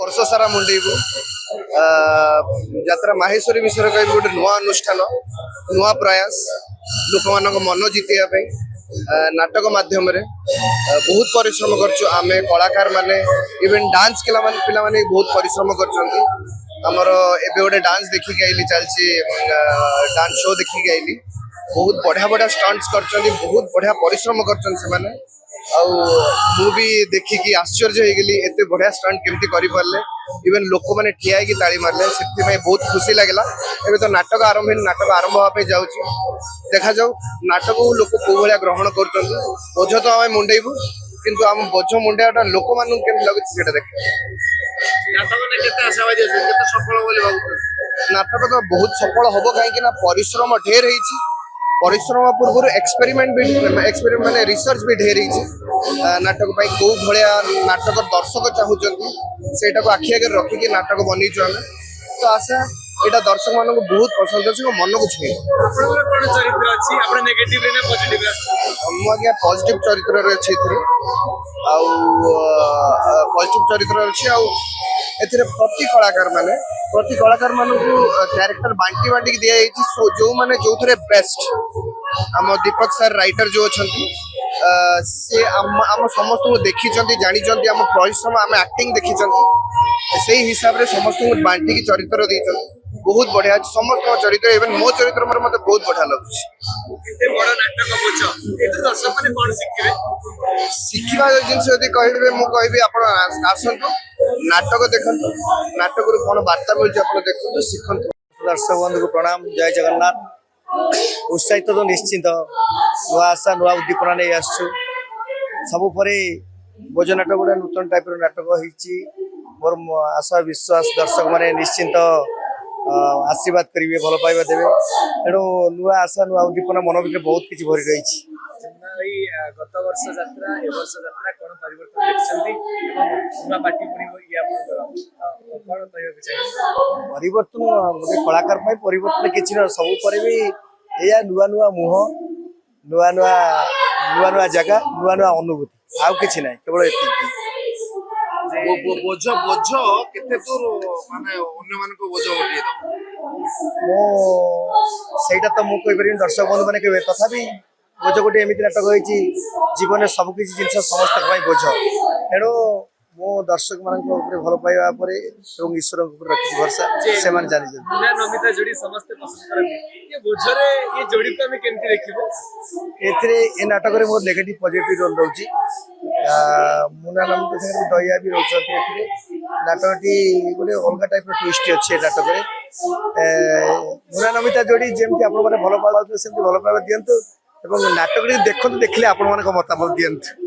ବର୍ଷ ସାରା ମୁଣ୍ଡେଇବୁ ଯାତ୍ରା ମାହେଶ୍ୱରୀ ବିଷୟରେ କହିବି ଗୋଟେ ନୂଆ ଅନୁଷ୍ଠାନ ନୂଆ ପ୍ରୟାସ ଲୋକମାନଙ୍କ ମନ ଜିତିବା ପାଇଁ ନାଟକ ମାଧ୍ୟମରେ ବହୁତ ପରିଶ୍ରମ କରୁଛୁ ଆମେ କଳାକାର ମାନେ ଇଭେନ୍ ଡାନ୍ସ ପିଲାମାନେ ବହୁତ ପରିଶ୍ରମ କରୁଛନ୍ତି ଆମର ଏବେ ଗୋଟେ ଡାନ୍ସ ଦେଖିକି ଆଇଲି ଚାଲିଛି ଡାନ୍ସ ଶୋ ଦେଖିକି ଆଇଲି ବହୁତ ବଢିଆ ବଢିଆ ଷ୍ଟଣ୍ଟସ୍ କରିଛନ୍ତି ବହୁତ ବଢିଆ ପରିଶ୍ରମ କରିଛନ୍ତି ସେମାନେ ଆଉ ମୁଁ ବି ଦେଖିକି ଆଶ୍ଚର୍ଯ୍ୟ ହେଇଗଲି ଏତେ ବଢିଆ ଷ୍ଟଣ୍ଟ କେମିତି କରିପାରିଲେ ଇଭେନ୍ ଲୋକମାନେ ଠିଆ ହେଇକି ତାଳି ମାରିଲେ ସେଥିପାଇଁ ବହୁତ ଖୁସି ଲାଗିଲା ଏବେ ତ ନାଟକ ଆରମ୍ଭ ହେଇନି ନାଟକ ଆରମ୍ଭ ହେବା ପାଇଁ ଯାଉଛି ଦେଖାଯାଉ ନାଟକକୁ ଲୋକ କୋଉ ଭଳିଆ ଗ୍ରହଣ କରୁଛନ୍ତି ବୋଝ ତ ଆମେ ମୁଣ୍ଡେଇବୁ କିନ୍ତୁ ଆମ ବୋଝ ମୁଣ୍ଡେଇବାଟା ଲୋକମାନଙ୍କୁ କେମିତି ଲାଗୁଛି ସେଇଟା ଦେଖ ନାଟକ ତ ବହୁତ ସଫଳ ହବ କାହିଁକି ନା ପରିଶ୍ରମ ଢେର ହେଇଛି ପରିଶ୍ରମ ପୂର୍ବରୁ ଏକ୍ସପେରିମେଣ୍ଟ ମାନେ ରିସର୍ଚ୍ଚ ବି ଢେର ହେଇଛି ନାଟକ ପାଇଁ କୋଉ ଭଳିଆ ନାଟକ ଦର୍ଶକ ଚାହୁଁଛନ୍ତି ସେଇଟାକୁ ଆଖି ଆଗରେ ରଖିକି ନାଟକ ବନେଇଛୁ ଆମେ ତ ଆଶା ଏଇଟା ଦର୍ଶକ ମାନଙ୍କୁ ବହୁତ ପସନ୍ଦ ଅଛି ମନକୁ ଛୁଇଁବ ମୁଁ ଆଜ୍ଞା ପଜିଟିଭ ଚରିତ୍ରରେ ଅଛି ଏଥିରେ ଆଉ ପଜିଟିଭ ଚରିତ୍ରରେ ଅଛି ଆଉ ଏଥିରେ ପ୍ରତି କଳାକାର ମାନଙ୍କୁ କ୍ୟାରେକ୍ଟର ବାଣ୍ଟି ବାଣ୍ଟିକି ଦିଆଯାଇଛି ଯୋଉମାନେ ଯୋଉଥିରେ ବେଷ୍ଟ ଆମ ଦୀପକ ସାର୍ ରାଇଟର ଯୋଉ ଅଛନ୍ତି ସେ ଆମ ସମସ୍ତଙ୍କୁ ଦେଖିଛନ୍ତି ଜାଣିଛନ୍ତି ଆମ ପରିଶ୍ରମ ଆମେ ଆକ୍ଟିଂ ଦେଖିଛନ୍ତି ସେଇ ହିସାବରେ ସମସ୍ତଙ୍କୁ ବାଣ୍ଟିକି ଚରିତ୍ର ଦେଇଛନ୍ତି ବହୁତ ବଢିଆ ଅଛି ସମସ୍ତଙ୍କ ଚରିତ୍ର ଇଭେନ୍ ମୋ ଚରିତ୍ର ମତେ ବହୁତ ବଢିଆ ଲାଗୁଛି ଶିଖିବା ଜିନିଷ ଯଦି କହିବେ ମୁଁ କହିବି ଆପଣ ଆସନ୍ତୁ ନାଟକ ଦେଖନ୍ତୁ ନାଟକରୁ କଣ ବାର୍ତ୍ତା ମିଳୁଛି ଆପଣ ଦେଖନ୍ତୁ ଶିଖନ୍ତୁ दर्शक बंधु को प्रणाम जय जगन्नाथ उत्साहित तो निश्चिंत नुआ आशा नुआ उद्दीपना नहीं आसु सबुपरि बोझ नाटक गोटे नूतन टाइप नाटक मोर आशा विश्वास दर्शक मैंने निश्चिंत आशीर्वाद करेंगे भल पाइबा देवे तेणु नुआ आशा नुआ उद्दीपना मन भर बहुत किसी भरी रही गत वर्ष यात्रा ए वर्ष यात्रा कौन परिवर्तन देखते पार्टी परिवर्तन गोटे कलाकार परिवर्तन किसी न सब पर भी या नुआ नुआ मुह नुआ नुआ नुआ नुआ जगह नुआ नुआ अनुभूति आउ कि ना केवल बोझ बोझ केते दूर माने अन्य मान को बोझ उठे मो सेटा तो मु कहि परिन दर्शक बंधु माने कहबे तथापि बोझ गोटे एमती नाटक होती जीवन में सबकि जिन समस्त बोझ तेणु मो दर्शक मान भल पाइबा ईश्वर रखी भरसा से जानी नमिता जोड़ी समस्त पसंद करते ये बोझरे ये जोड़ी को हमें केमती देखिबो एथिरे ए नाटक रे मोर नेगेटिव पॉजिटिव रोल रहउची मुना नमिता से दया भी रहउछथि एथिरे नाटकटी गोटे अलग टाइप ट्विस्ट अच्छे नाटक रे मुना नमिता जोड़ी जेमती आपण माने भल पाइबा सेमती भल पाइबा दियंतु एवं नाटक देखते देखले आपण मान मतामत दियंतु।